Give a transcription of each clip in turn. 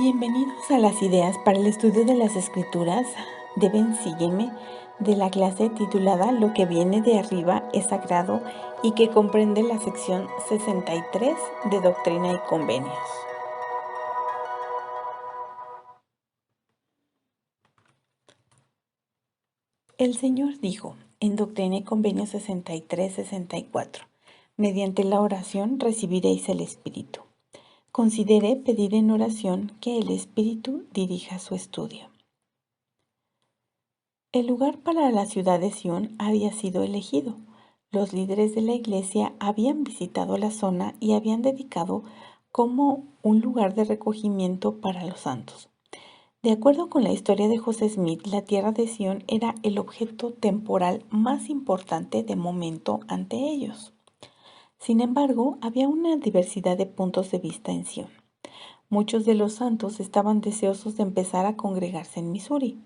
Bienvenidos a las ideas para el estudio de las Escrituras de Ven Sígueme, de la clase titulada Lo que viene de arriba es sagrado y que comprende la sección 63 de Doctrina y Convenios. El Señor dijo en Doctrina y Convenios 63-64, mediante la oración recibiréis el Espíritu. Considere pedir en oración que el Espíritu dirija su estudio. El lugar para la ciudad de Sión había sido elegido. Los líderes de la iglesia habían visitado la zona y habían dedicado como un lugar de recogimiento para los santos. De acuerdo con la historia de José Smith, la tierra de Sión era el objeto temporal más importante de momento ante ellos. Sin embargo, había una diversidad de puntos de vista en Sión. Muchos de los santos estaban deseosos de empezar a congregarse en Missouri.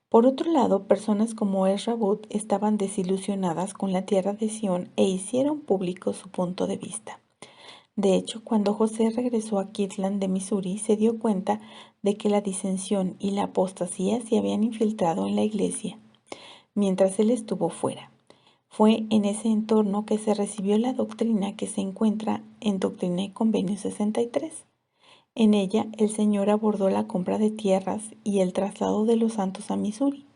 Por otro lado, personas como Ezra Booth estaban desilusionadas con la tierra de Sión e hicieron público su punto de vista. De hecho, cuando José regresó a Kirtland de Missouri, se dio cuenta de que la disensión y la apostasía se habían infiltrado en la iglesia mientras él estuvo fuera. Fue en ese entorno que se recibió la doctrina que se encuentra en Doctrina y Convenios 63. En ella, el Señor abordó la compra de tierras y el traslado de los santos a Missouri.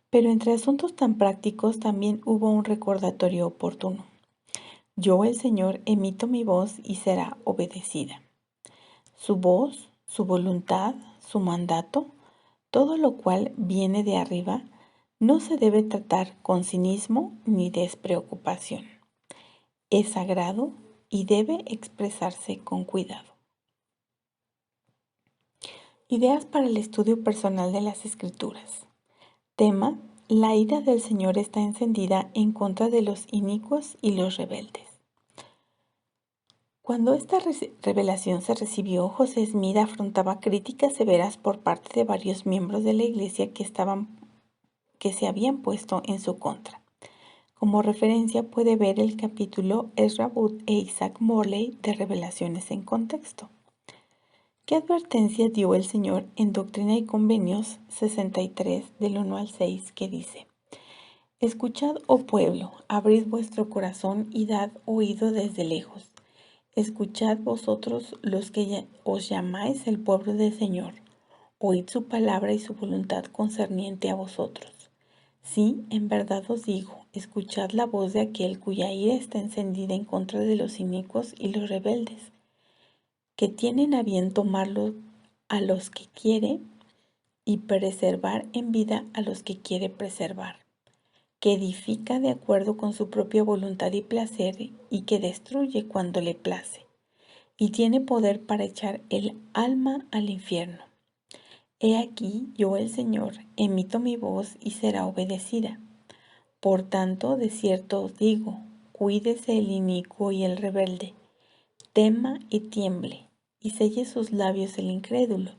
Pero entre asuntos tan prácticos también hubo un recordatorio oportuno. Yo, el Señor, emito mi voz y será obedecida. Su voz, su voluntad, su mandato, todo lo cual viene de arriba, no se debe tratar con cinismo ni despreocupación. Es sagrado y debe expresarse con cuidado. Ideas para el estudio personal de las Escrituras. Tema: la ira del Señor está encendida en contra de los inicuos y los rebeldes. Cuando esta revelación se recibió, José Smith afrontaba críticas severas por parte de varios miembros de la iglesia que se habían puesto en su contra. Como referencia puede ver el capítulo Ezra Booth e Isaac Morley de Revelaciones en Contexto. ¿Qué advertencia dio el Señor en Doctrina y Convenios 63 del 1 al 6 que dice: Escuchad, oh pueblo, abrid vuestro corazón y dad oído desde lejos. Escuchad vosotros los que os llamáis el pueblo del Señor. Oíd su palabra y su voluntad concerniente a vosotros. Sí, en verdad os digo, escuchad la voz de aquel cuya ira está encendida en contra de los inicuos y los rebeldes, que tienen a bien tomarlo a los que quiere y preservar en vida a los que quiere preservar, que edifica de acuerdo con su propia voluntad y placer y que destruye cuando le place, y tiene poder para echar el alma al infierno. He aquí, yo el Señor, emito mi voz y será obedecida. Por tanto, de cierto os digo, cuídese el inicuo y el rebelde, tema y tiemble, y selle sus labios el incrédulo,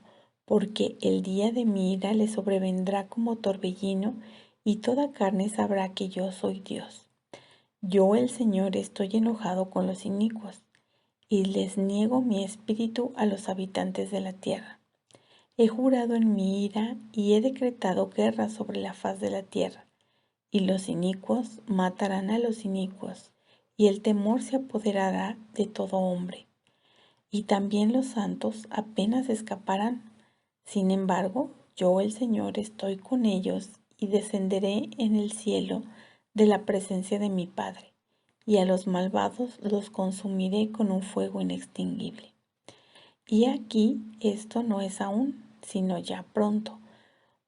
porque el día de mi ira le sobrevendrá como torbellino, y toda carne sabrá que yo soy Dios. Yo, el Señor, estoy enojado con los inicuos, y les niego mi espíritu a los habitantes de la tierra. He jurado en mi ira y he decretado guerra sobre la faz de la tierra, y los inicuos matarán a los inicuos, y el temor se apoderará de todo hombre. Y también los santos apenas escaparán. Sin embargo, yo el Señor estoy con ellos y descenderé en el cielo de la presencia de mi Padre, y a los malvados los consumiré con un fuego inextinguible. Y aquí esto no es aún, sino ya pronto.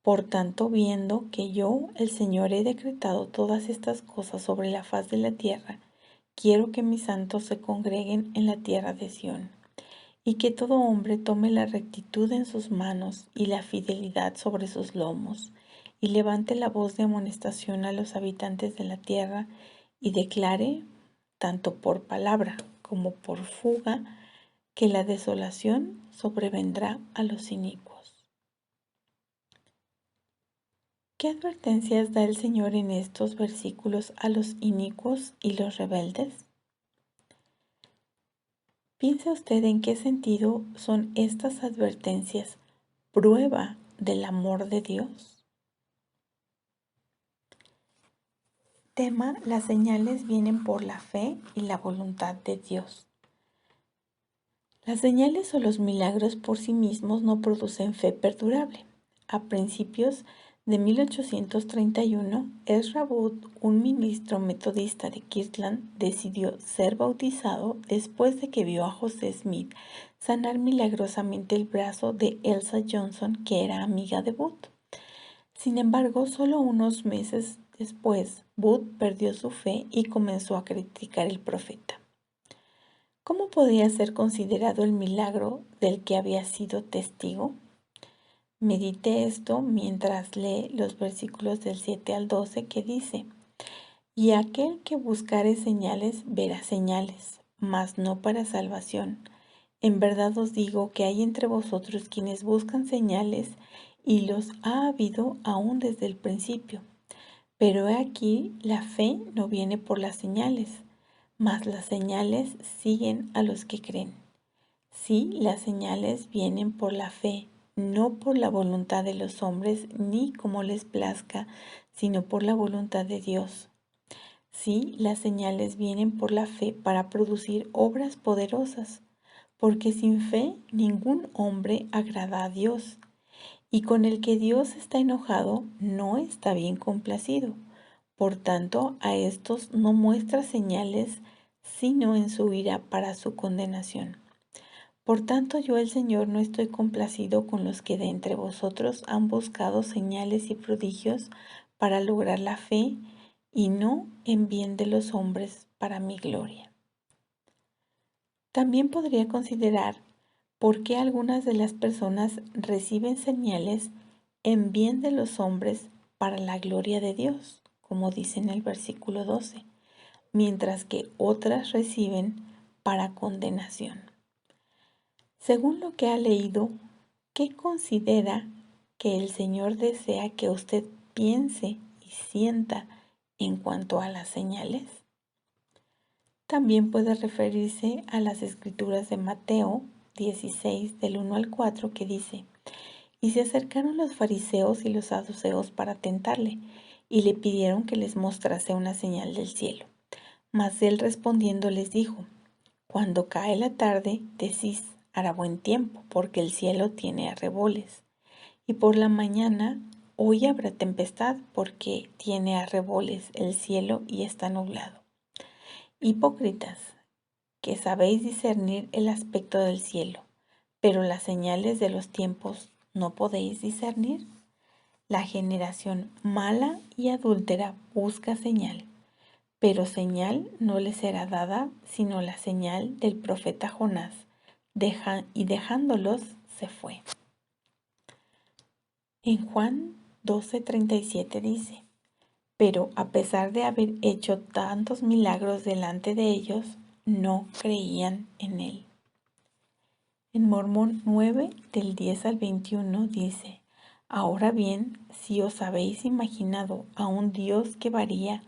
Por tanto, viendo que yo, el Señor, he decretado todas estas cosas sobre la faz de la tierra, quiero que mis santos se congreguen en la tierra de Sión, y que todo hombre tome la rectitud en sus manos y la fidelidad sobre sus lomos, y levante la voz de amonestación a los habitantes de la tierra, y declare, tanto por palabra como por fuga, que la desolación sobrevendrá a los inicuos. ¿Qué advertencias da el Señor en estos versículos a los inicuos y los rebeldes? Piense usted en qué sentido son estas advertencias prueba del amor de Dios. Tema: las señales vienen por la fe y la voluntad de Dios. Las señales o los milagros por sí mismos no producen fe perdurable. A principios de 1831, Ezra Booth, un ministro metodista de Kirtland, decidió ser bautizado después de que vio a José Smith sanar milagrosamente el brazo de Elsa Johnson, que era amiga de Booth. Sin embargo, solo unos meses después, Booth perdió su fe y comenzó a criticar al profeta. ¿Cómo podía ser considerado el milagro del que había sido testigo? Medite esto mientras lee los versículos del 7 al 12 que dice: Y aquel que buscare señales verá señales, mas no para salvación. En verdad os digo que hay entre vosotros quienes buscan señales, y los ha habido aún desde el principio. Pero he aquí, la fe no viene por las señales, mas las señales siguen a los que creen. Sí, las señales vienen por la fe, no por la voluntad de los hombres, ni como les plazca, sino por la voluntad de Dios. Sí, las señales vienen por la fe para producir obras poderosas, porque sin fe ningún hombre agrada a Dios, y con el que Dios está enojado no está bien complacido. Por tanto, a estos no muestra señales, sino en su ira para su condenación. Por tanto, yo el Señor no estoy complacido con los que de entre vosotros han buscado señales y prodigios para lograr la fe, y no en bien de los hombres para mi gloria. También podría considerar por qué algunas de las personas reciben señales en bien de los hombres para la gloria de Dios, como dice en el versículo 12, mientras que otras reciben para condenación. Según lo que ha leído, ¿qué considera que el Señor desea que usted piense y sienta en cuanto a las señales? También puede referirse a las escrituras de Mateo 16, del 1 al 4, que dice: Y se acercaron los fariseos y los saduceos para tentarle, y le pidieron que les mostrase una señal del cielo. Mas él respondiendo les dijo: Cuando cae la tarde, decís: hará buen tiempo, porque el cielo tiene arreboles. Y por la mañana, hoy habrá tempestad, porque tiene arreboles el cielo y está nublado. Hipócritas, que sabéis discernir el aspecto del cielo, pero las señales de los tiempos no podéis discernir. La generación mala y adúltera busca señal, pero señal no le será dada sino la señal del profeta Jonás. Y dejándolos se fue. En Juan 12:37 dice: Pero a pesar de haber hecho tantos milagros delante de ellos, no creían en él. En Mormón 9, del 10 al 21 dice: Ahora bien, si os habéis imaginado a un Dios que varía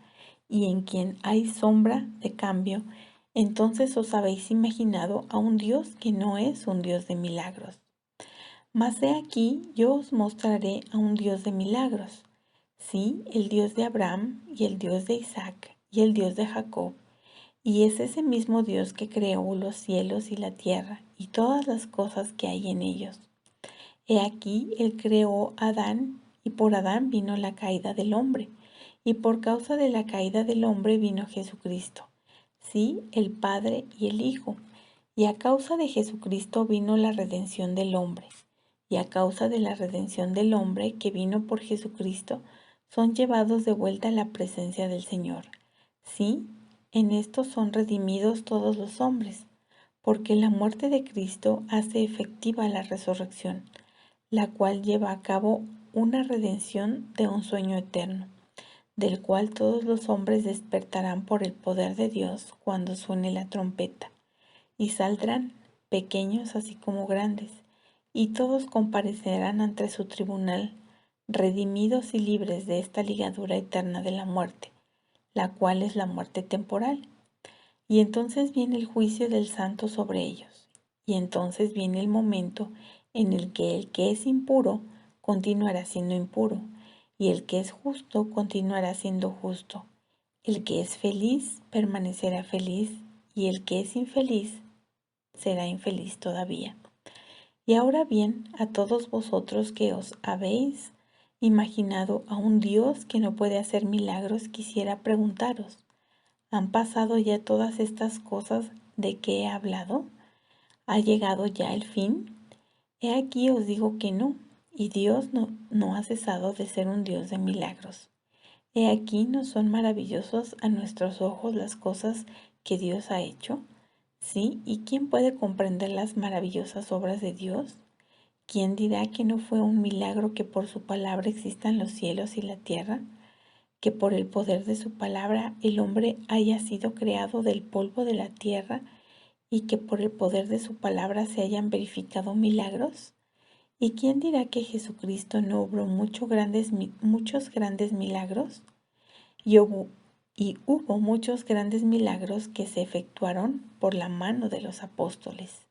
y en quien hay sombra de cambio, entonces os habéis imaginado a un Dios que no es un Dios de milagros. Mas he aquí, yo os mostraré a un Dios de milagros. Sí, el Dios de Abraham y el Dios de Isaac y el Dios de Jacob. Y es ese mismo Dios que creó los cielos y la tierra y todas las cosas que hay en ellos. He aquí, Él creó a Adán, y por Adán vino la caída del hombre, y por causa de la caída del hombre vino Jesucristo. Sí, el Padre y el Hijo. Y a causa de Jesucristo vino la redención del hombre. Y a causa de la redención del hombre que vino por Jesucristo, son llevados de vuelta a la presencia del Señor. Sí, en esto son redimidos todos los hombres, porque la muerte de Cristo hace efectiva la resurrección, la cual lleva a cabo una redención de un sueño eterno, del cual todos los hombres despertarán por el poder de Dios cuando suene la trompeta, y saldrán, pequeños así como grandes, y todos comparecerán ante su tribunal, redimidos y libres de esta ligadura eterna de la muerte, la cual es la muerte temporal. Y entonces viene el juicio del santo sobre ellos. Y entonces viene el momento en el que es impuro continuará siendo impuro, y el que es justo continuará siendo justo. El que es feliz permanecerá feliz, y el que es infeliz será infeliz todavía. Y ahora bien, a todos vosotros que os habéis imaginado a un Dios que no puede hacer milagros, quisiera preguntaros, ¿han pasado ya todas estas cosas de que he hablado? ¿Ha llegado ya el fin? He aquí os digo que no, y Dios no ha cesado de ser un Dios de milagros. He aquí no son maravillosos a nuestros ojos las cosas que Dios ha hecho. Sí, ¿y quién puede comprender las maravillosas obras de Dios? ¿Quién dirá que no fue un milagro que por su palabra existan los cielos y la tierra? Que por el poder de su palabra el hombre haya sido creado del polvo de la tierra y que por el poder de su palabra se hayan verificado milagros? ¿Y quién dirá que Jesucristo no obró muchos grandes milagros? Y hubo muchos grandes milagros que se efectuaron por la mano de los apóstoles.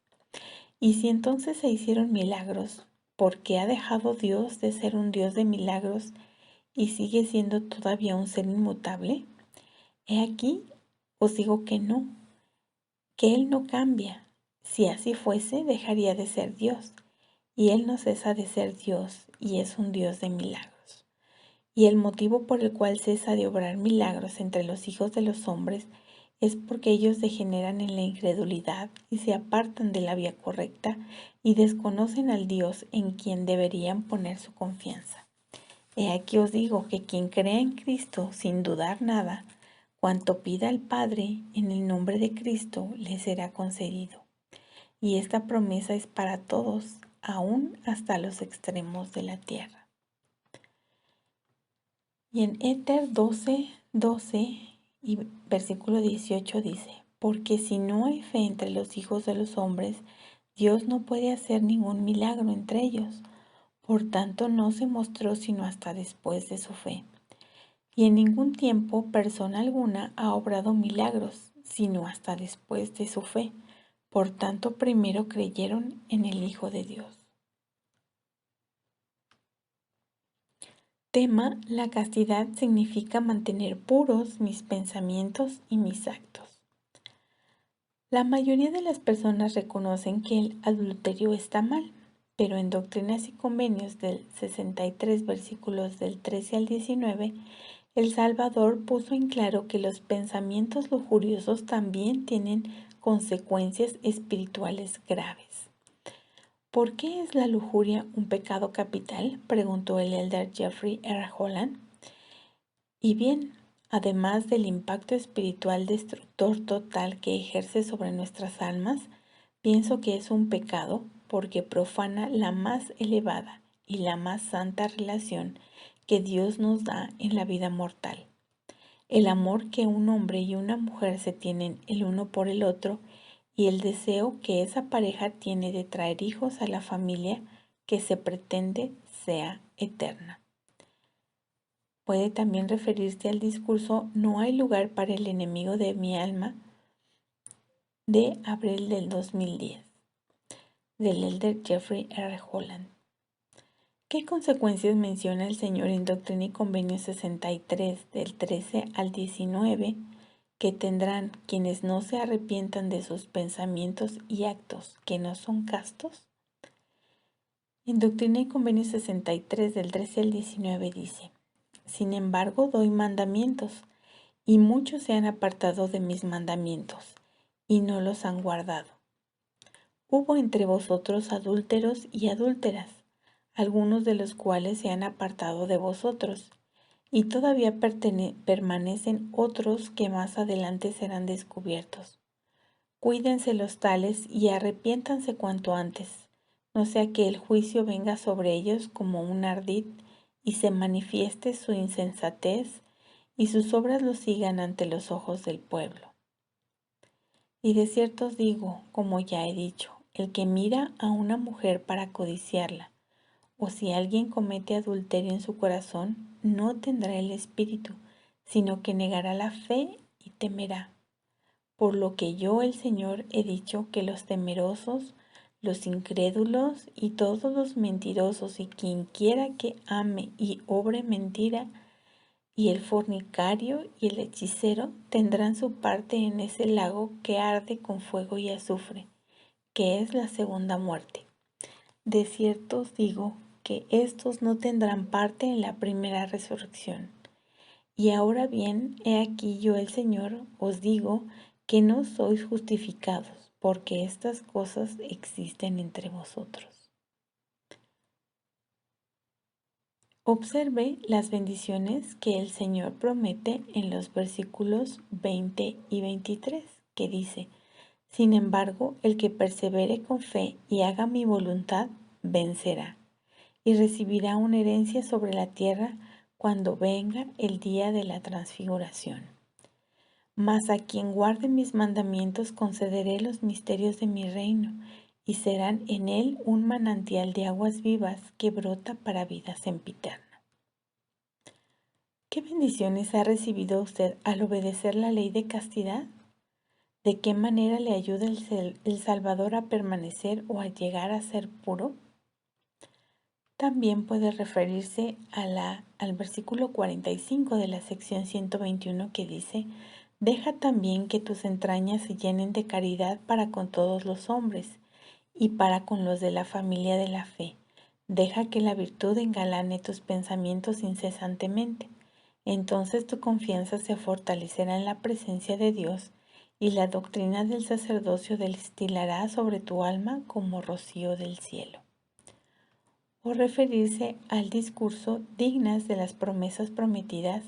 Y si entonces se hicieron milagros, ¿por qué ha dejado Dios de ser un Dios de milagros y sigue siendo todavía un ser inmutable? He aquí, os digo que Él no cambia. Si así fuese, dejaría de ser Dios. Y Él no cesa de ser Dios y es un Dios de milagros. Y el motivo por el cual cesa de obrar milagros entre los hijos de los hombres es porque ellos degeneran en la incredulidad y se apartan de la vía correcta y desconocen al Dios en quien deberían poner su confianza. He aquí os digo que quien crea en Cristo sin dudar nada, cuanto pida al Padre en el nombre de Cristo le será concedido. Y esta promesa es para todos, aún hasta los extremos de la tierra. Y en Éter 12 y versículo 18 dice, porque si no hay fe entre los hijos de los hombres, Dios no puede hacer ningún milagro entre ellos. Por tanto, no se mostró sino hasta después de su fe. Y en ningún tiempo persona alguna ha obrado milagros, sino hasta después de su fe. Por tanto, primero creyeron en el Hijo de Dios. Tema: la castidad significa mantener puros mis pensamientos y mis actos. La mayoría de las personas reconocen que el adulterio está mal, pero en Doctrinas y Convenios del 63, versículos del 13 al 19, el Salvador puso en claro que los pensamientos lujuriosos también tienen consecuencias espirituales graves. ¿Por qué es la lujuria un pecado capital?, preguntó el elder Jeffrey R. Holland. Y bien, además del impacto espiritual destructor total que ejerce sobre nuestras almas, pienso que es un pecado porque profana la más elevada y la más santa relación que Dios nos da en la vida mortal. El amor que un hombre y una mujer se tienen el uno por el otro y el deseo que esa pareja tiene de traer hijos a la familia que se pretende sea eterna. Puede también referirse al discurso "No hay lugar para el enemigo de mi alma" de abril del 2010, del elder Jeffrey R. Holland. ¿Qué consecuencias menciona el Señor en Doctrina y Convenio 63, del 13 al 19, que tendrán quienes no se arrepientan de sus pensamientos y actos que no son castos? En Doctrina y Convenio 63, del 13 al 19 dice: Sin embargo, doy mandamientos, y muchos se han apartado de mis mandamientos, y no los han guardado. Hubo entre vosotros adúlteros y adúlteras, algunos de los cuales se han apartado de vosotros, y todavía permanecen otros que más adelante serán descubiertos. Cuídense los tales y arrepiéntanse cuanto antes, no sea que el juicio venga sobre ellos como un ardid y se manifieste su insensatez y sus obras los sigan ante los ojos del pueblo. Y de cierto os digo, como ya he dicho, el que mira a una mujer para codiciarla, o si alguien comete adulterio en su corazón, no tendrá el espíritu, sino que negará la fe y temerá, por lo que yo, el Señor, he dicho que los temerosos, los incrédulos y todos los mentirosos y quien quiera que ame y obre mentira, y el fornicario y el hechicero tendrán su parte en ese lago que arde con fuego y azufre, que es la segunda muerte. De cierto os digo que estos no tendrán parte en la primera resurrección. Y ahora bien, he aquí yo el Señor os digo que no sois justificados, porque estas cosas existen entre vosotros. Observe las bendiciones que el Señor promete en los versículos 20 y 23, que dice: sin embargo, el que persevere con fe y haga mi voluntad, vencerá, y recibirá una herencia sobre la tierra cuando venga el día de la transfiguración. Mas a quien guarde mis mandamientos concederé los misterios de mi reino, y serán en él un manantial de aguas vivas que brota para vida sempiterna. ¿Qué bendiciones ha recibido usted al obedecer la ley de castidad? ¿De qué manera le ayuda el Salvador a permanecer o a llegar a ser puro? También puede referirse al versículo 45 de la sección 121 que dice: deja también que tus entrañas se llenen de caridad para con todos los hombres y para con los de la familia de la fe. Deja que la virtud engalane tus pensamientos incesantemente. Entonces tu confianza se fortalecerá en la presencia de Dios y la doctrina del sacerdocio destilará sobre tu alma como rocío del cielo. O referirse al discurso dignas de las promesas prometidas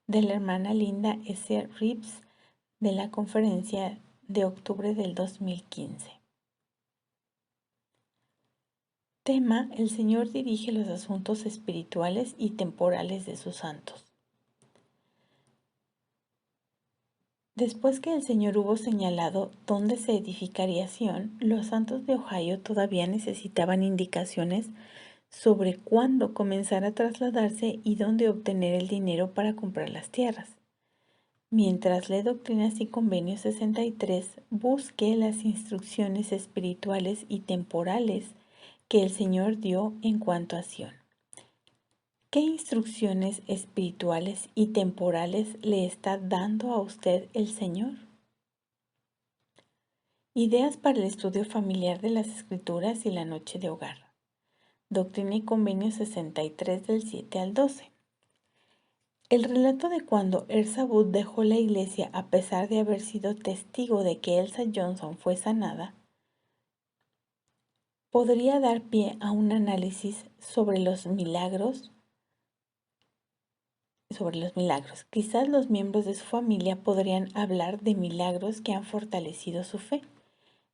de la hermana Linda S. Reeves de la conferencia de octubre del 2015. Tema: el Señor dirige los asuntos espirituales y temporales de sus santos. Después que el Señor hubo señalado dónde se edificaría Sion, los santos de Ohio todavía necesitaban indicaciones sobre cuándo comenzar a trasladarse y dónde obtener el dinero para comprar las tierras. Mientras lee Doctrinas y Convenios 63, busque las instrucciones espirituales y temporales que el Señor dio en cuanto a Sion. ¿Qué instrucciones espirituales y temporales le está dando a usted el Señor? Ideas para el estudio familiar de las Escrituras y la noche de hogar. Doctrina y Convenios 63 del 7 al 12. El relato de cuando Elsa Wood dejó la iglesia a pesar de haber sido testigo de que Elsa Johnson fue sanada, podría dar pie a un análisis sobre los milagros. Quizás los miembros de su familia podrían hablar de milagros que han fortalecido su fe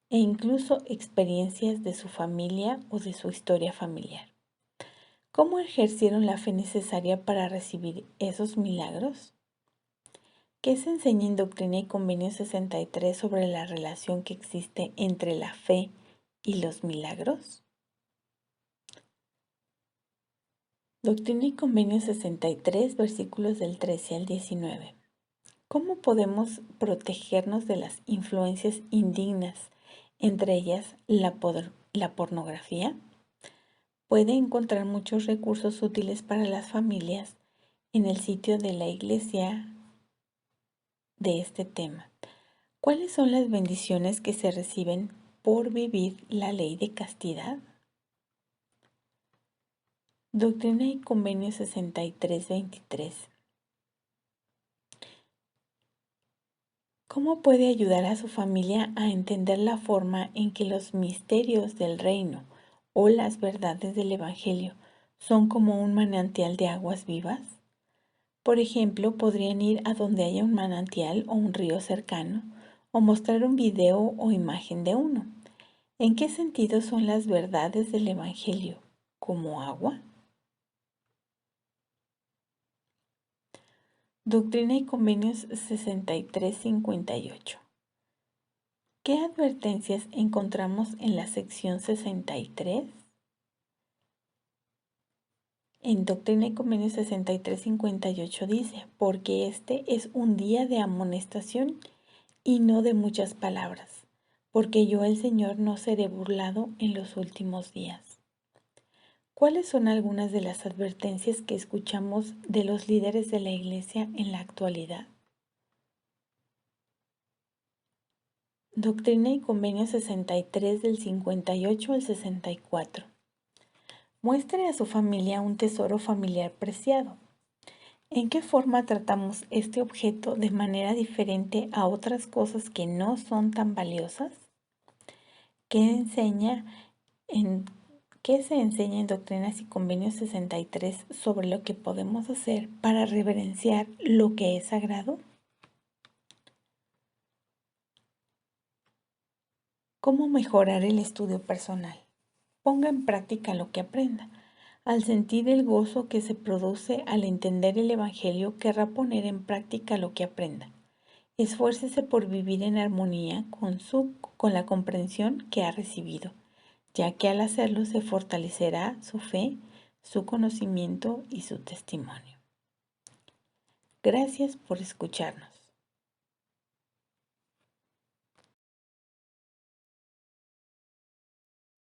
e incluso experiencias de su familia o de su historia familiar. ¿Cómo ejercieron la fe necesaria para recibir esos milagros? ¿Qué se enseña en Doctrina y Convenios 63 sobre la relación que existe entre la fe y los milagros? Doctrina y Convenios 63, versículos del 13 al 19. ¿Cómo podemos protegernos de las influencias indignas, entre ellas la pornografía? Puede encontrar muchos recursos útiles para las familias en el sitio de la iglesia de este tema. ¿Cuáles son las bendiciones que se reciben por vivir la ley de castidad? Doctrina y Convenio 63-23. ¿Cómo puede ayudar a su familia a entender la forma en que los misterios del reino o las verdades del Evangelio son como un manantial de aguas vivas? Por ejemplo, podrían ir a donde haya un manantial o un río cercano o mostrar un video o imagen de uno. ¿En qué sentido son las verdades del Evangelio? ¿Como agua? Doctrina y Convenios 63-58. ¿Qué advertencias encontramos en la sección 63? En Doctrina y Convenios 63-58 dice: porque este es un día de amonestación y no de muchas palabras, porque yo el Señor no seré burlado en los últimos días. ¿Cuáles son algunas de las advertencias que escuchamos de los líderes de la Iglesia en la actualidad? Doctrina y Convenio 63 del 58 al 64. Muestre a su familia un tesoro familiar preciado. ¿En qué forma tratamos este objeto de manera diferente a otras cosas que no son tan valiosas? ¿Qué enseña en ¿Qué se enseña en Doctrinas y Convenios 63 sobre lo que podemos hacer para reverenciar lo que es sagrado? ¿Cómo mejorar el estudio personal? Ponga en práctica lo que aprenda. Al sentir el gozo que se produce al entender el Evangelio, querrá poner en práctica lo que aprenda. Esfuércese por vivir en armonía con la comprensión que ha recibido, ya que al hacerlo se fortalecerá su fe, su conocimiento y su testimonio. Gracias por escucharnos.